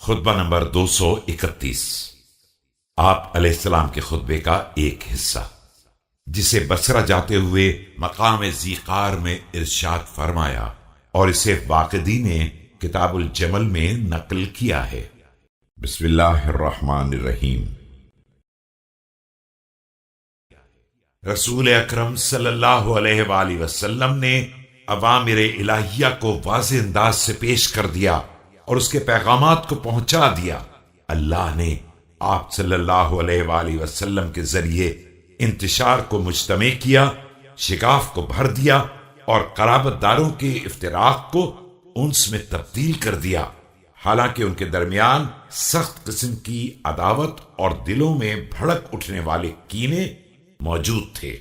خطبہ نمبر 231، آپ علیہ السلام کے خطبے کا ایک حصہ، جسے بصرہ جاتے ہوئے مقام ذیقار میں ارشاد فرمایا اور اسے واقدی نے کتاب الجمل میں نقل کیا ہے۔ بسم اللہ الرحمن الرحیم۔ رسول اکرم صلی اللہ علیہ وآلہ وسلم نے اوامر الہیہ کو واضح انداز سے پیش کر دیا اور اس کے پیغامات کو پہنچا دیا۔ اللہ نے آپ صلی اللہ علیہ وآلہ وسلم کے ذریعے انتشار کو مجتمع کیا، شگاف کو بھر دیا اور قرابت داروں کے افتراق کو انس میں تبدیل کر دیا، حالانکہ ان کے درمیان سخت قسم کی عداوت اور دلوں میں بھڑک اٹھنے والے کینے موجود تھے۔